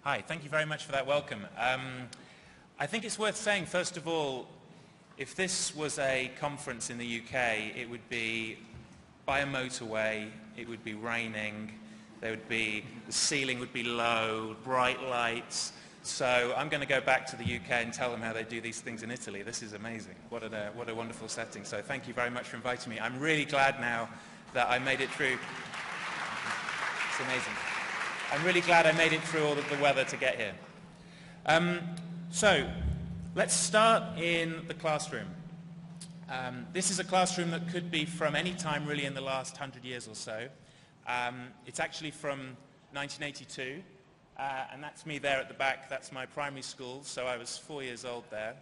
Hi, thank you very much for that welcome. I think it's worth saying, first of all, if this was a conference in the UK, it would be by a motorway, it would be raining, the ceiling would be low, bright lights. So I'm going to go back to the UK and tell them how they do these things in Italy. This is amazing. What a wonderful setting. So thank you very much for inviting me. I'm really glad now that I made it through. It's amazing. I'm really glad I made it through all of the weather to get here. So let's start in the classroom. This is a classroom that could be from any time really in the last 100 years or so. It's actually from 1982, and that's me there at the back. That's my primary school, so I was 4 years old there.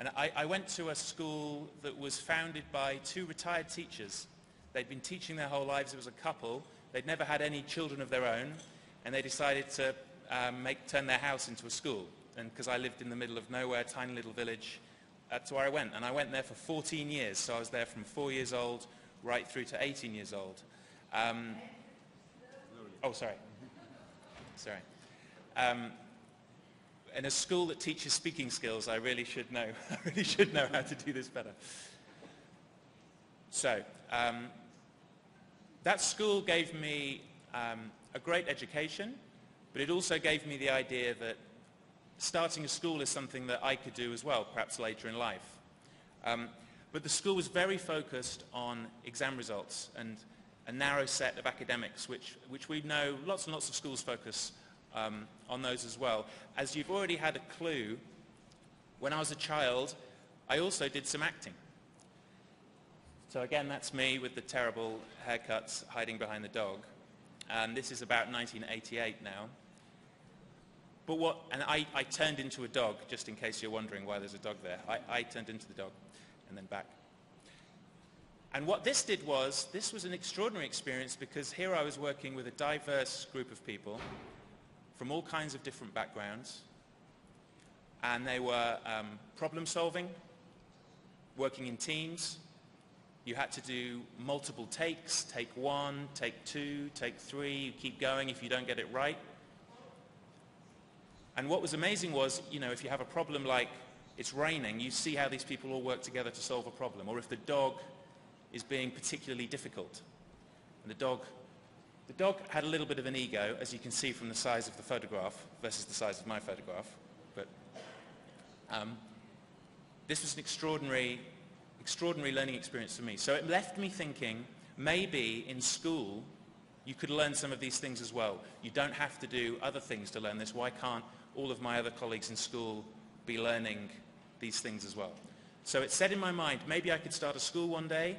And I went to a school that was founded by two retired teachers. They'd been teaching their whole lives. It was a couple. They'd never had any children of their own, and they decided to turn their house into a school. And because I lived in the middle of nowhere, tiny little village, that's where I went. And I went there for 14 years, so I was there from 4 years old right through to 18 years old. Oh, sorry. Sorry. In a school that teaches speaking skills, I really should know. I really should know how to do this better. So, that school gave me a great education, but it also gave me the idea that starting a school is something that I could do as well, perhaps later in life. But the school was very focused on exam results and a narrow set of academics, which we know lots and lots of schools focus on those as well. As you've already had a clue, when I was a child, I also did some acting. So again, that's me with the terrible haircuts hiding behind the dog. And this is about 1988 now. But I turned into a dog, just in case you're wondering why there's a dog there. I turned into the dog and then back. And what this did was, this was an extraordinary experience because here I was working with a diverse group of people from all kinds of different backgrounds. And they were problem solving, working in teams. You had to do multiple takes, take one, take two, take three, you keep going if you don't get it right. And what was amazing was, you know, if you have a problem like it's raining, you see how these people all work together to solve a problem. Or if the dog is being particularly difficult. And the dog had a little bit of an ego, as you can see from the size of the photograph versus the size of my photograph. But this was an extraordinary learning experience for me. So it left me thinking, maybe in school you could learn some of these things as well. You don't have to do other things to learn this. Why can't all of my other colleagues in school be learning these things as well? So it set in my mind, maybe I could start a school one day.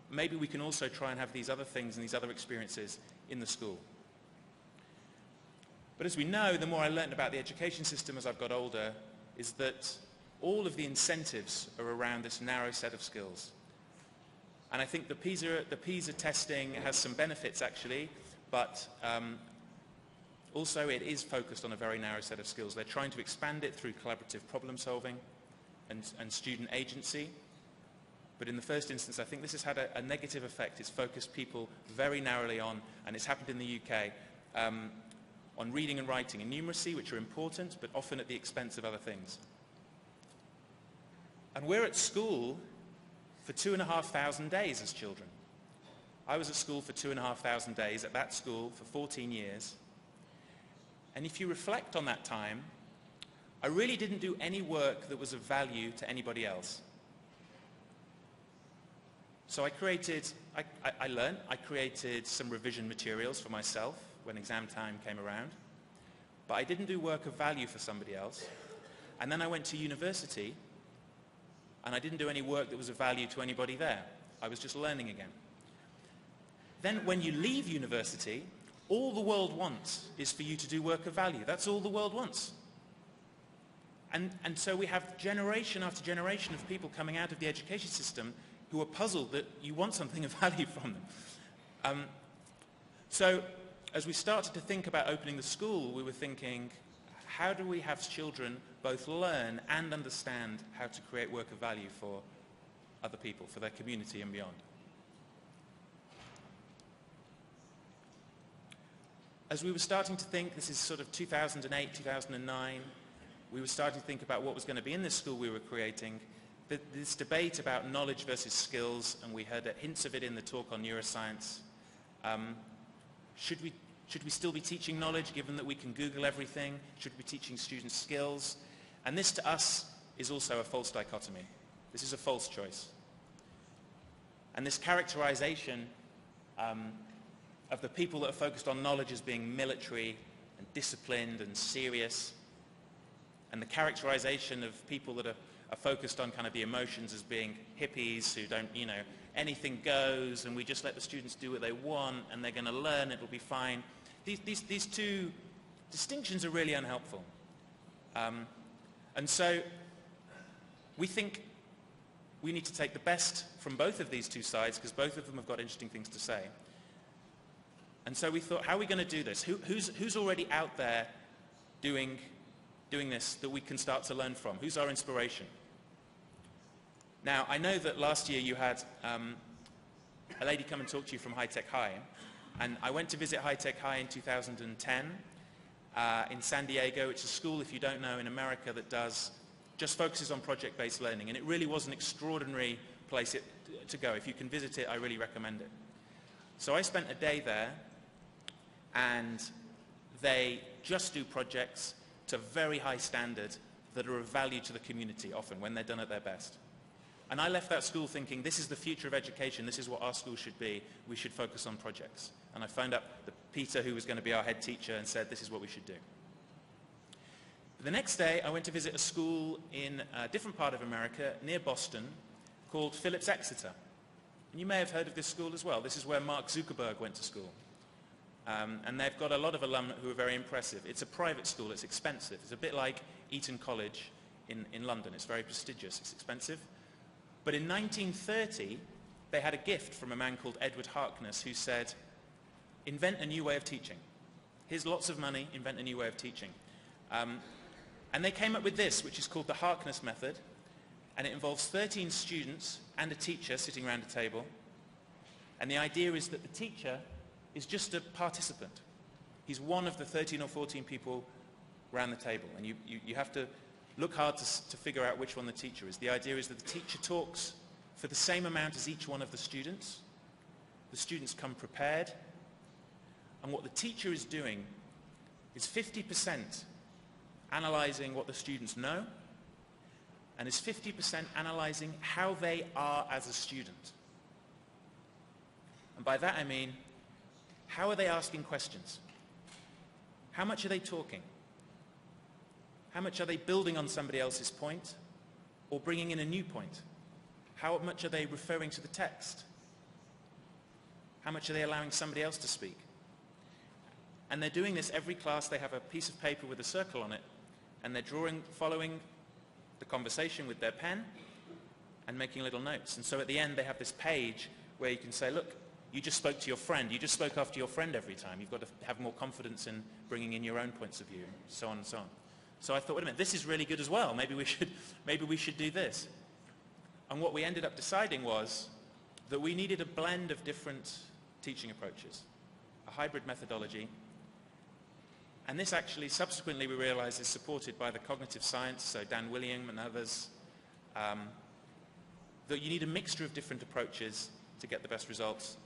Maybe we can also try and have these other things and these other experiences in the school. But as we know, the more I learned about the education system as I've got older, is that all of the incentives are around this narrow set of skills. And I think the PISA testing has some benefits actually, but also it is focused on a very narrow set of skills. They're trying to expand it through collaborative problem solving and student agency. But in the first instance, I think this has had a negative effect. It's focused people very narrowly on, and it's happened in the UK, on reading and writing and numeracy, which are important, but often at the expense of other things. And we're at school for 2,500 days as children. I was at school for 2,500 days, at that school for 14 years. And if you reflect on that time, I really didn't do any work that was of value to anybody else. So I created some revision materials for myself when exam time came around, but I didn't do work of value for somebody else. And then I went to university, and I didn't do any work that was of value to anybody there. I was just learning again. Then when you leave university, all the world wants is for you to do work of value. That's all the world wants. And so we have generation after generation of people coming out of the education system who are puzzled that you want something of value from them. So as we started to think about opening the school, we were thinking, how do we have children both learn and understand how to create work of value for other people, for their community and beyond? as we were starting to think, this is sort of 2008, 2009, we were starting to think about what was going to be in this school we were creating, this debate about knowledge versus skills, and we heard hints of it in the talk on neuroscience. Should we still be teaching knowledge given that we can Google everything? Should we be teaching students skills? And this to us is also a false dichotomy. This is a false choice. And this characterization of the people that are focused on knowledge as being military and disciplined and serious, and the characterization of people that are focused on kind of the emotions as being hippies who don't, you know, anything goes and we just let the students do what they want and they're going to learn, it'll be fine. These two distinctions are really unhelpful. And so we think we need to take the best from both of these two sides because both of them have got interesting things to say. And so we thought, how are we going to do this? Who's already out there doing this that we can start to learn from? Who's our inspiration? Now, I know that last year you had a lady come and talk to you from High Tech High, and I went to visit High Tech High in 2010 in San Diego. It's a school, if you don't know, in America that just focuses on project-based learning, and it really was an extraordinary place to go. If you can visit it, I really recommend it. So I spent a day there, and they just do projects to very high standard that are of value to the community often when they're done at their best. And I left that school thinking, this is the future of education, this is what our school should be, we should focus on projects. And I phoned up Peter, who was going to be our head teacher, and said, this is what we should do. The next day, I went to visit a school in a different part of America, near Boston, called Phillips Exeter. And you may have heard of this school as well. This is where Mark Zuckerberg went to school. And they've got a lot of alumni who are very impressive. It's a private school, it's expensive. It's a bit like Eton College in London. It's very prestigious, it's expensive. But in 1930, they had a gift from a man called Edward Harkness who said, invent a new way of teaching. Here's lots of money, invent a new way of teaching. And they came up with this, which is called the Harkness method, and it involves 13 students and a teacher sitting around a table. And the idea is that the teacher is just a participant. He's one of the 13 or 14 people around the table, and you have to look hard to figure out which one the teacher is. The idea is that the teacher talks for the same amount as each one of the students. The students come prepared, and what the teacher is doing is 50% analyzing what the students know, and is 50% analyzing how they are as a student. And by that I mean, how are they asking questions? How much are they talking? How much are they building on somebody else's point or bringing in a new point? How much are they referring to the text? How much are they allowing somebody else to speak? And they're doing this every class. They have a piece of paper with a circle on it, and they're following the conversation with their pen and making little notes. And so at the end they have this page where you can say, look, you just spoke to your friend. You just spoke after your friend every time. You've got to have more confidence in bringing in your own points of view, and so on and so on. So I thought, wait a minute, this is really good as well. Maybe we should do this. And what we ended up deciding was that we needed a blend of different teaching approaches, a hybrid methodology. And this actually, subsequently, we realized is supported by the cognitive science, so Dan William and others, that you need a mixture of different approaches to get the best results.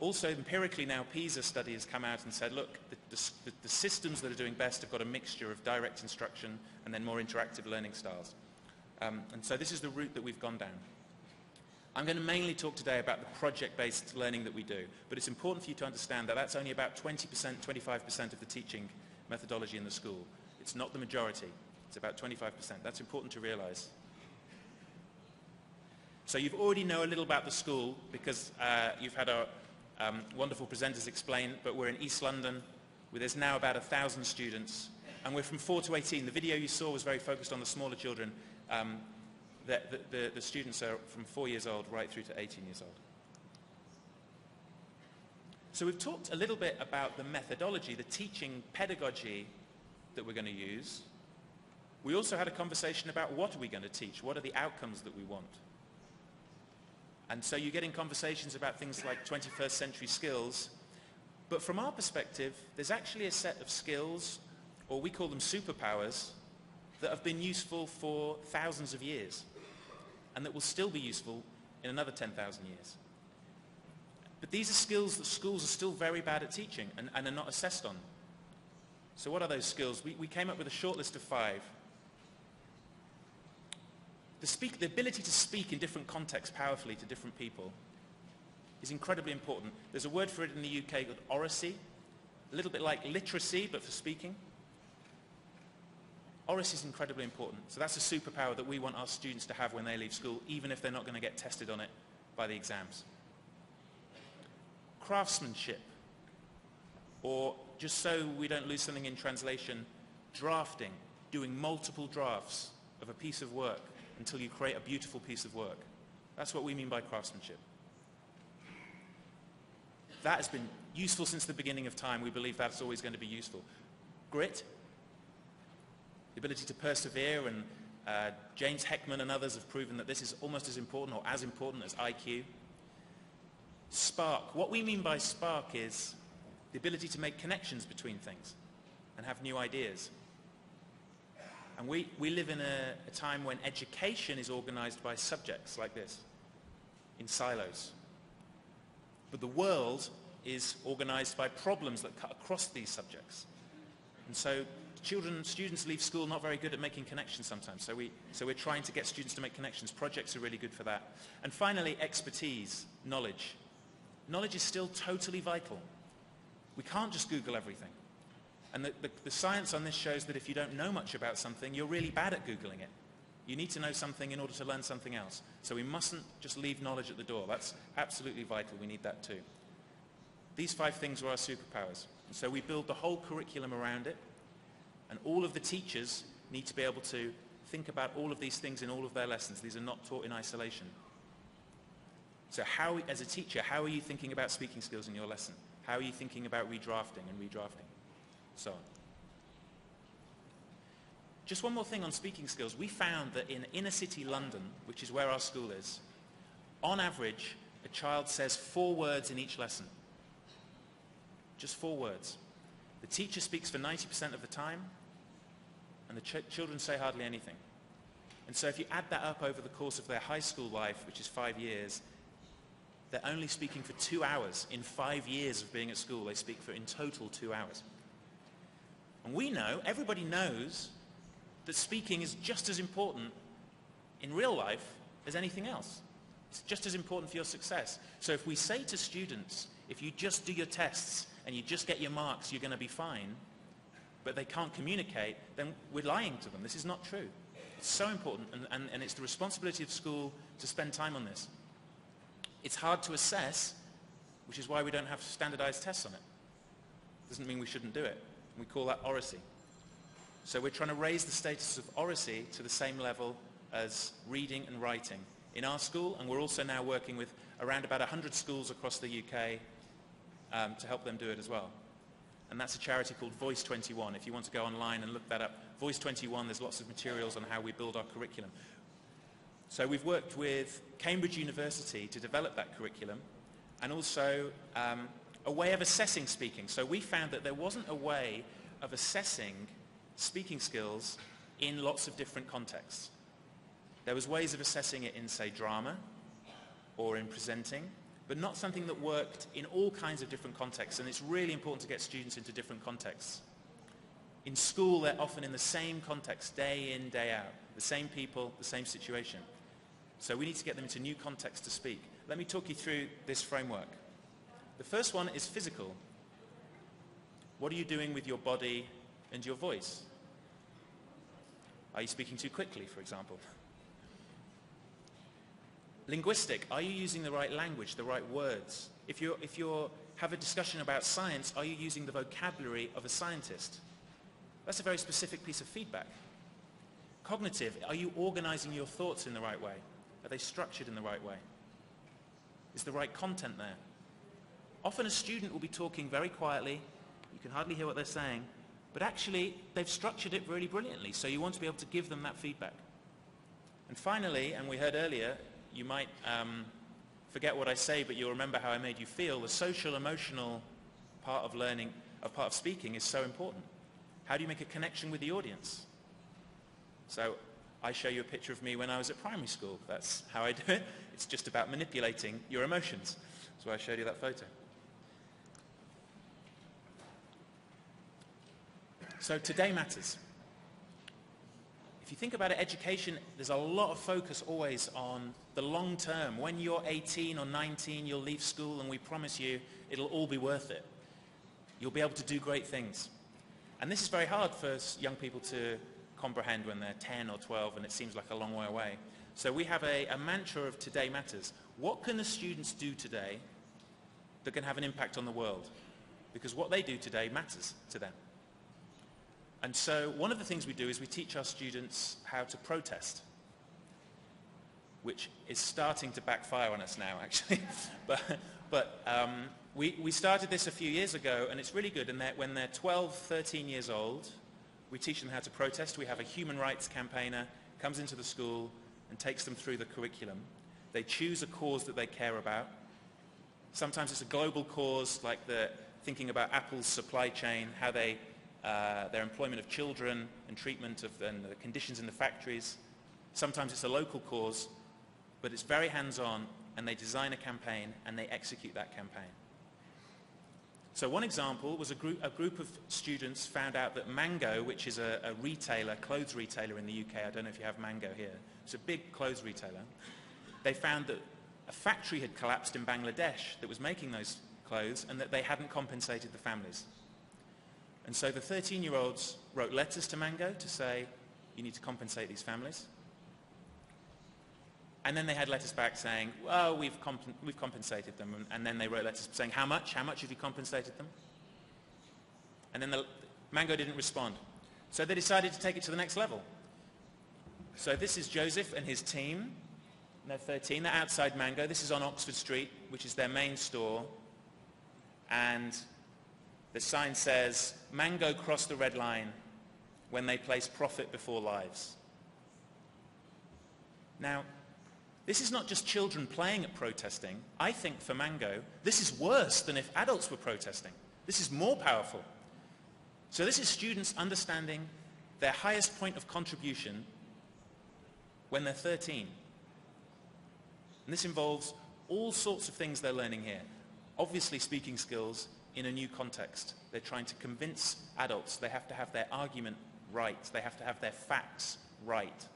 Also, empirically now, PISA study has come out and said, look, the systems that are doing best have got a mixture of direct instruction and then more interactive learning styles. And so this is the route that we've gone down. I'm going to mainly talk today about the project-based learning that we do, but it's important for you to understand that that's only about 20%, 25% of the teaching methodology in the school. It's not the majority. It's about 25%. That's important to realize. So you already know a little about the school because you've had our wonderful presenters explain, but we're in East London, where there's now about 1,000 students, and we're from 4 to 18. The video you saw was very focused on the smaller children. The students are from 4 years old right through to 18 years old. So we've talked a little bit about the methodology, the teaching pedagogy that we're going to use. We also had a conversation about what are we going to teach, what are the outcomes that we want. And so you get in conversations about things like 21st century skills, But from our perspective, there's actually a set of skills, or we call them superpowers, that have been useful for thousands of years and that will still be useful in another 10,000 years. But these are skills that schools are still very bad at teaching and are not assessed on. So what are those skills? We came up with a short list of 5. The ability to speak in different contexts powerfully to different people is incredibly important. There's a word for it in the UK called oracy, a little bit like literacy, but for speaking. Oracy is incredibly important. So that's a superpower that we want our students to have when they leave school, even if they're not going to get tested on it by the exams. Craftsmanship, or just so we don't lose something in translation, drafting, doing multiple drafts of a piece of work until you create a beautiful piece of work. That's what we mean by craftsmanship. That has been useful since the beginning of time. We believe that's always going to be useful. Grit, the ability to persevere, and James Heckman and others have proven that this is almost as important or as important as IQ. Spark. What we mean by spark is the ability to make connections between things and have new ideas. And we live in a time when education is organized by subjects like this, in silos. But the world is organized by problems that cut across these subjects. And so students leave school not very good at making connections sometimes. So we're trying to get students to make connections. Projects are really good for that. And finally, expertise, knowledge. Knowledge is still totally vital. We can't just Google everything. And the science on this shows that if you don't know much about something, you're really bad at Googling it. You need to know something in order to learn something else. So we mustn't just leave knowledge at the door. That's absolutely vital. We need that too. These 5 things are our superpowers. And so we build the whole curriculum around it. And all of the teachers need to be able to think about all of these things in all of their lessons. These are not taught in isolation. So as a teacher, how are you thinking about speaking skills in your lesson? How are you thinking about redrafting and redrafting? So on. Just one more thing on speaking skills. We found that in inner city London, which is where our school is, on average, a child says 4 words in each lesson. Just 4 words. The teacher speaks for 90% of the time, and the children say hardly anything. And so if you add that up over the course of their high school life, which is 5 years, they're only speaking for 2 hours. In 5 years of being at school, they speak for in total 2 hours. And we know, everybody knows, that speaking is just as important in real life as anything else. It's just as important for your success. So if we say to students, if you just do your tests and you just get your marks, you're going to be fine, but they can't communicate, then we're lying to them. This is not true. It's so important, and it's the responsibility of school to spend time on this. It's hard to assess, which is why we don't have standardized tests on it. Doesn't mean we shouldn't do it. We call that oracy. So we're trying to raise the status of oracy to the same level as reading and writing in our school, and we're also now working with around about 100 schools across the UK to help them do it as well. And that's a charity called Voice21. If you want to go online and look that up, Voice21, there's lots of materials on how we build our curriculum. So we've worked with Cambridge University to develop that curriculum, and also a way of assessing speaking. So we found that there wasn't a way of assessing speaking skills in lots of different contexts. There was ways of assessing it in, say, drama or in presenting, but not something that worked in all kinds of different contexts, and it's really important to get students into different contexts. In school, they're often in the same context, day in, day out, the same people, the same situation. So we need to get them into new contexts to speak. Let me talk you through this framework. The first one is physical. What are you doing with your body and your voice? Are you speaking too quickly, for example? Linguistic. Are you using the right language, the right words? If you have a discussion about science, are you using the vocabulary of a scientist? That's a very specific piece of feedback. Cognitive. Are you organizing your thoughts in the right way? Are they structured in the right way? Is the right content there? Often a student will be talking very quietly. You can hardly hear what they're saying. But actually, they've structured it really brilliantly, so you want to be able to give them that feedback. And finally, and we heard earlier, you might forget what I say, but you'll remember how I made you feel, the social-emotional part of learning, a part of speaking is so important. How do you make a connection with the audience? So I show you a picture of me when I was at primary school. That's how I do it. It's just about manipulating your emotions. That's why I showed you that photo. So today matters. If you think about it, education, there's a lot of focus always on the long term. When you're 18 or 19, you'll leave school and we promise you it'll all be worth it. You'll be able to do great things. And this is very hard for young people to comprehend when they're 10 or 12 and it seems like a long way away. So we have a mantra of today matters. What can the students do today that can have an impact on the world? Because what they do today matters to them. And so one of the things we do is we teach our students how to protest, which is starting to backfire on us now, actually. but we started this a few years ago, and it's really good. And when they're 12, 13 years old, we teach them how to protest. We have a human rights campaigner, comes into the school and takes them through the curriculum. They choose a cause that they care about. Sometimes it's a global cause, like thinking about Apple's supply chain, how their employment of children and treatment of the conditions in the factories. Sometimes it's a local cause, but it's very hands-on, and they design a campaign and they execute that campaign. So one example was a group of students found out that Mango, which is a retailer, clothes retailer in the UK, I don't know if you have Mango here, it's a big clothes retailer, they found that a factory had collapsed in Bangladesh that was making those clothes and that they hadn't compensated the families. And so the 13-year-olds wrote letters to Mango to say, you need to compensate these families. And then they had letters back saying, well, we've compensated them. And then they wrote letters saying, how much? How much have you compensated them? And then Mango didn't respond. So they decided to take it to the next level. So this is Joseph and his team. They're 13. They're outside Mango. This is on Oxford Street, which is their main store. And the sign says, Mango cross the red line when they place profit before lives. Now, this is not just children playing at protesting. I think for Mango, this is worse than if adults were protesting. This is more powerful. So this is students understanding their highest point of contribution when they're 13. And this involves all sorts of things they're learning here. Obviously speaking skills in a new context. They're trying to convince adults they have to have their argument right. They have to have their facts right.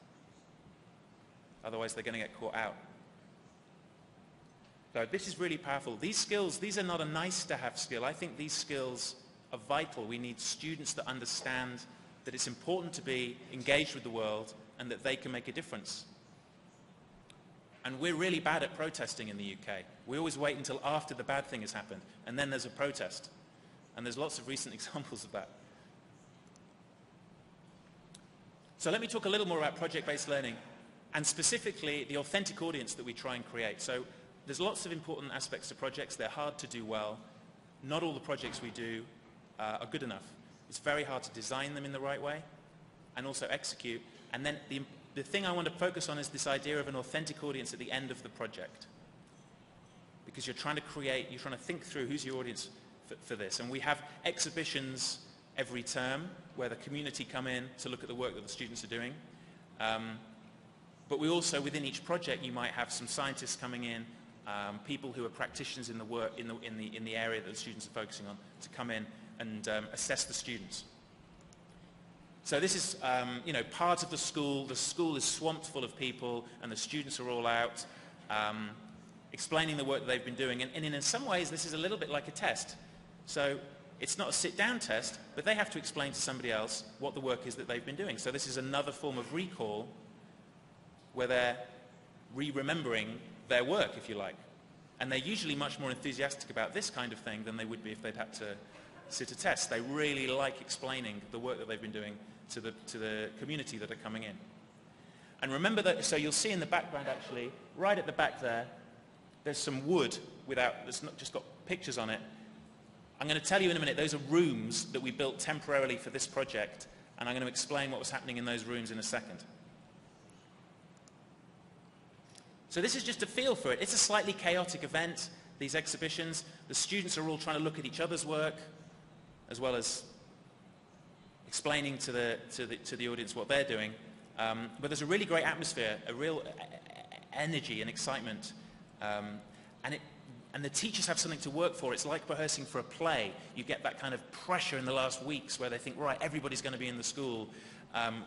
Otherwise they're going to get caught out. So this is really powerful. These skills, these are not a nice to have skill. I think these skills are vital. We need students that understand that it's important to be engaged with the world and that they can make a difference. And we're really bad at protesting in the UK. We always wait until after the bad thing has happened, and then there's a protest. And there's lots of recent examples of that. So let me talk a little more about project-based learning, and specifically the authentic audience that we try and create. So there's lots of important aspects to projects. They're hard to do well. Not all the projects we do are good enough. It's very hard to design them in the right way and also execute. And then the thing I want to focus on is this idea of an authentic audience at the end of the project. Because you're trying to think through who's your audience for this. And we have exhibitions every term where the community come in to look at the work that the students are doing. But we also, within each project, you might have some scientists coming in, people who are practitioners in the work, in the area that the students are focusing on, to come in and assess the students. So this is, part of the school. The school is swamped full of people, and the students are all out explaining the work that they've been doing. And in some ways, this is a little bit like a test. So it's not a sit-down test, but they have to explain to somebody else what the work is that they've been doing. So this is another form of recall where they're remembering their work, if you like. And they're usually much more enthusiastic about this kind of thing than they would be if they'd had to sit a test. They really like explaining the work that they've been doing to the community that are coming in. And remember that, so you'll see in the background actually, right at the back there, there's some wood that's not just got pictures on it. I'm going to tell you in a minute, those are rooms that we built temporarily for this project, and I'm going to explain what was happening in those rooms in a second. So this is just a feel for it. It's a slightly chaotic event. these exhibitions. The students are all trying to look at each other's work, as well as explaining to the audience what they're doing. But there's a really great atmosphere, a real energy and excitement, and the teachers have something to work for. It's like rehearsing for a play. You get that kind of pressure in the last weeks where they think, right, everybody's going to be in the school.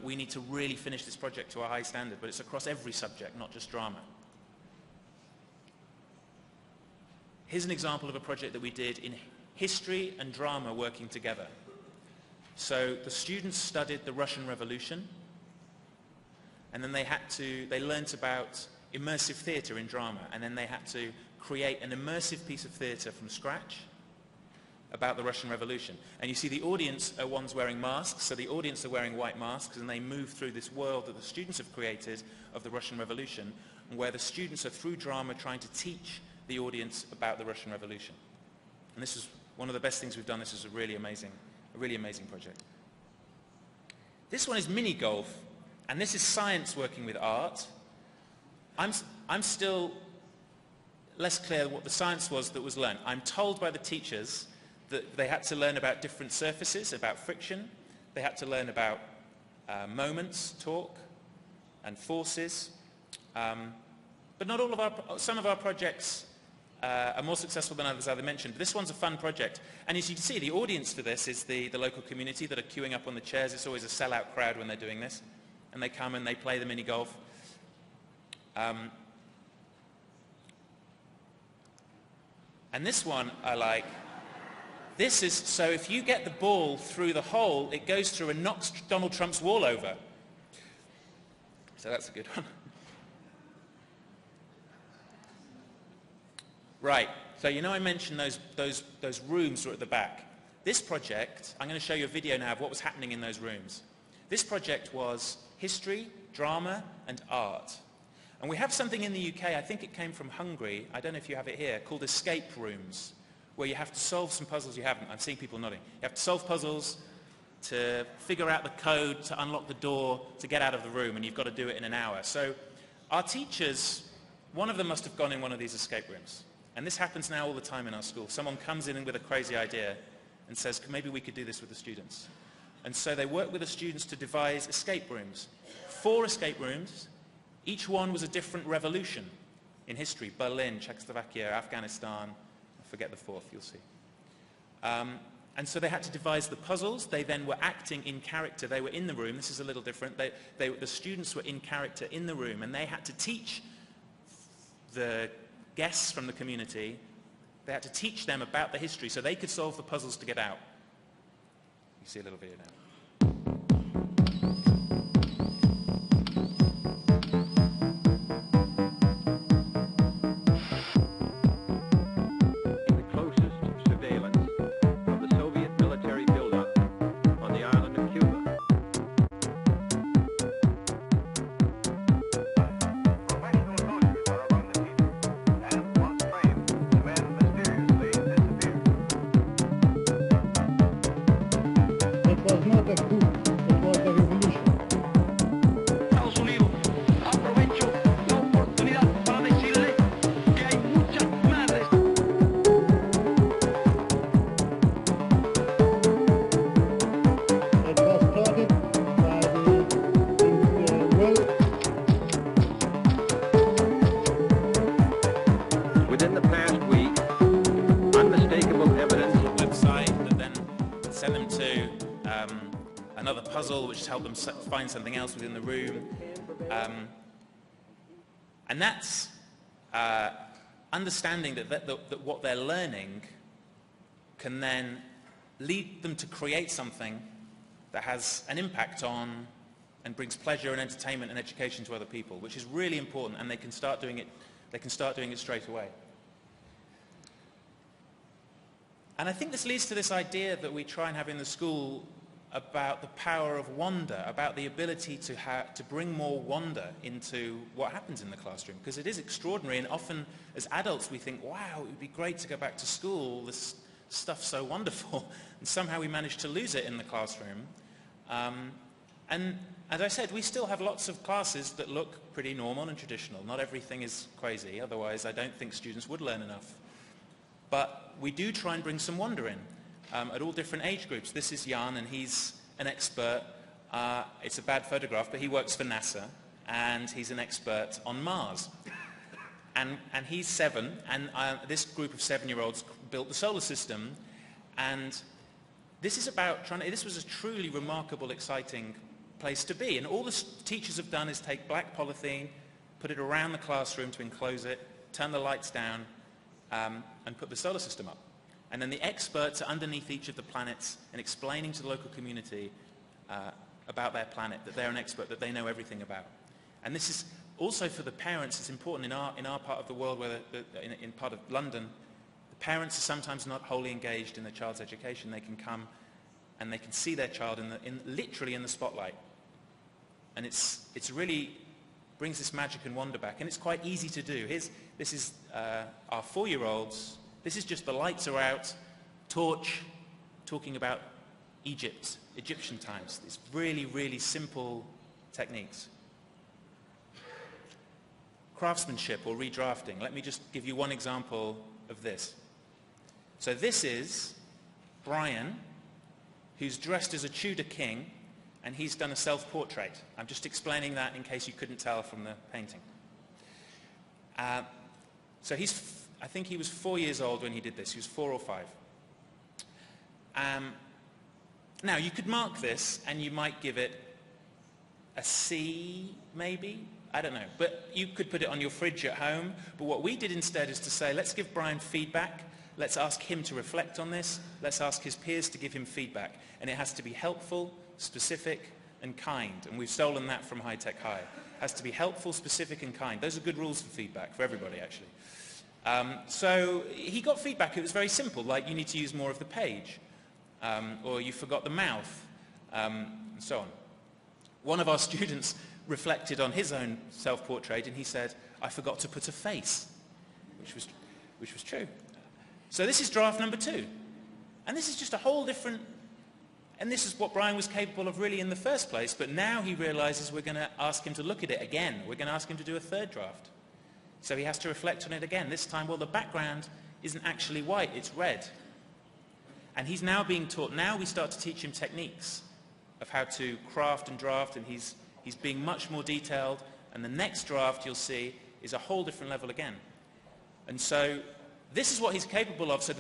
We need to really finish this project to a high standard, but it's across every subject, not just drama. Here's an example of a project that we did in history and drama working together. So the students studied the Russian Revolution, and then they learnt about immersive theatre in drama, and then they had to create an immersive piece of theatre from scratch about the Russian Revolution. And you see the audience are ones wearing masks, so the audience are wearing white masks, and they move through this world that the students have created of the Russian Revolution, where the students are, through drama, trying to teach the audience about the Russian Revolution. And this is one of the best things we've done. This is a really amazing project. This one is mini golf, and this is science working with art. I'm still less clear what the science was that was learned. I'm told by the teachers that they had to learn about different surfaces, about friction. They had to learn about moments, torque, and forces. But not all of some of our projects are more successful than others, as I mentioned. This one's a fun project. And as you can see, the audience for this is the local community that are queuing up on the chairs. It's always a sellout crowd when they're doing this. And they come and they play the mini golf. And this one I like. This is, so if you get the ball through the hole, it goes through and knocks Donald Trump's wall over. So that's a good one. Right, so you know I mentioned those rooms were at the back. This project, I'm going to show you a video now of what was happening in those rooms. This project was history, drama, and art. And we have something in the UK, I think it came from Hungary, I don't know if you have it here, called escape rooms, where you have to solve some puzzles you haven't. I'm seeing people nodding. You have to solve puzzles to figure out the code to unlock the door to get out of the room, and you've got to do it in an hour. So our teachers, one of them must have gone in one of these escape rooms. And this happens now all the time in our school. Someone comes in with a crazy idea and says, maybe we could do this with the students. And so they work with the students to devise escape rooms. 4 escape rooms. Each one was a different revolution in history. Berlin, Czechoslovakia, Afghanistan. I forget the 4th, you'll see. And so they had to devise the puzzles. They then were acting in character. They were in the room. This is a little different. The students were in character in the room, and they had to teach the guests from the community, they had to teach them about the history so they could solve the puzzles to get out. You see a little video now. Help them find something else within the room. And that's understanding that what they're learning can then lead them to create something that has an impact on and brings pleasure and entertainment and education to other people, which is really important, and they can start doing it straight away. And I think this leads to this idea that we try and have in the school about the power of wonder, about the ability to bring more wonder into what happens in the classroom, because it is extraordinary, and often as adults we think, wow, it would be great to go back to school, this stuff's so wonderful, and somehow we manage to lose it in the classroom. And as I said, we still have lots of classes that look pretty normal and traditional. Not everything is crazy, otherwise I don't think students would learn enough. but we do try and bring some wonder in at all different age groups. This is Jan, and he's an expert. It's a bad photograph, but he works for NASA, and he's an expert on Mars. And he's 7, and this group of 7-year-olds built the solar system, and this is about this was a truly remarkable, exciting place to be. And all the teachers have done is take black polythene, put it around the classroom to enclose it, turn the lights down, and put the solar system up. And then the experts are underneath each of the planets and explaining to the local community about their planet, that they're an expert, that they know everything about. And this is also for the parents. It's important in our part of the world, where in part of London, the parents are sometimes not wholly engaged in their child's education. They can come and they can see their child literally in the spotlight. And it's really brings this magic and wonder back, and it's quite easy to do. This is our 4-year-olds. This is just the lights are out, torch, talking about Egyptian times. These really, really simple techniques. Craftsmanship or redrafting. Let me just give you one example of this. So this is Brian, who's dressed as a Tudor king, and he's done a self-portrait. I'm just explaining that in case you couldn't tell from the painting. So I think he was 4 years old when he did this. He was 4 or 5. Now, you could mark this, and you might give it a C, maybe? I don't know. But you could put it on your fridge at home. But what we did instead is to say, let's give Brian feedback. Let's ask him to reflect on this. Let's ask his peers to give him feedback. And it has to be helpful, specific, and kind. And we've stolen that from High Tech High. It has to be helpful, specific, and kind. Those are good rules for feedback, for everybody, actually. So he got feedback. It was very simple, like you need to use more of the page, or you forgot the mouth, and so on. One of our students reflected on his own self-portrait, and he said, I forgot to put a face, which was true. So this is draft number 2. And this is just a whole different, and this is what Brian was capable of really in the first place, but now he realizes we're going to ask him to look at it again. We're going to ask him to do a 3rd draft. So he has to reflect on it again. This time, well, the background isn't actually white, it's red. And he's now being taught, now we start to teach him techniques of how to craft and draft, and he's being much more detailed, and the next draft you'll see is a whole different level again. And so this is what he's capable of. So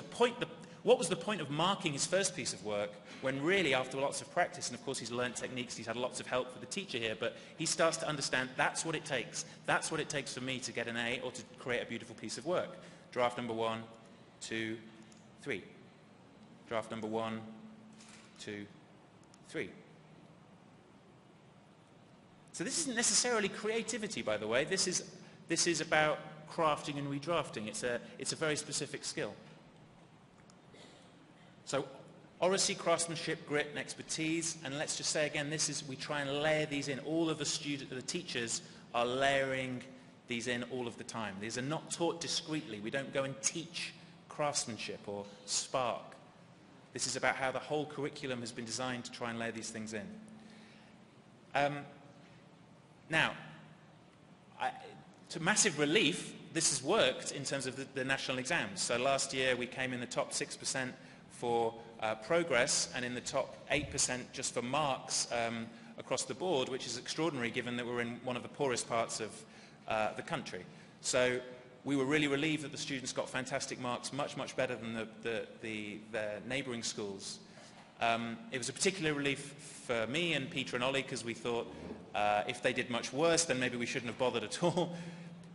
what was the point of marking his first piece of work when really after lots of practice, and of course he's learned techniques, he's had lots of help for the teacher here, but he starts to understand that's what it takes. That's what it takes for me to get an A or to create a beautiful piece of work. Draft number 1, 2, 3. Draft number 1, 2, 3. So this isn't necessarily creativity, by the way. This is about crafting and redrafting. It's a very specific skill. So oracy, craftsmanship, grit, and expertise. And let's just say again, we try and layer these in. All of the teachers are layering these in all of the time. These are not taught discreetly. We don't go and teach craftsmanship or spark. This is about how the whole curriculum has been designed to try and layer these things in. Now, to massive relief, this has worked in terms of the national exams. So last year we came in the top 6% for progress and in the top 8% just for marks across the board, which is extraordinary given that we're in one of the poorest parts of the country. So we were really relieved that the students got fantastic marks, much, much better than their neighbouring schools. It was a particular relief for me and Peter and Ollie because we thought if they did much worse, then maybe we shouldn't have bothered at all.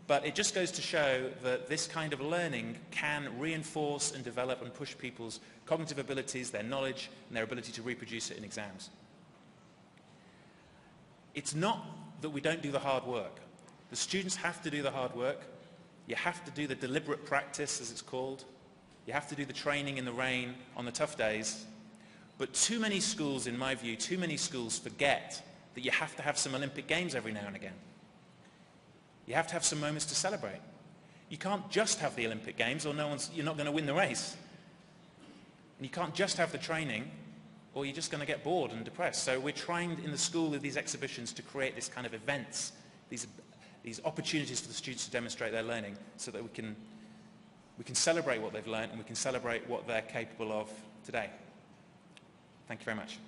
But it just goes to show that this kind of learning can reinforce and develop and push people's cognitive abilities, their knowledge, and their ability to reproduce it in exams. It's not that we don't do the hard work. The students have to do the hard work. You have to do the deliberate practice, as it's called. You have to do the training in the rain on the tough days. But too many schools, in my view, too many schools forget that you have to have some Olympic Games every now and again. You have to have some moments to celebrate. You can't just have the Olympic Games or you're not going to win the race. And you can't just have the training or you're just going to get bored and depressed. So we're trying in the school with these exhibitions to create this kind of events, these opportunities for the students to demonstrate their learning so that we can celebrate what they've learned and we can celebrate what they're capable of today. Thank you very much.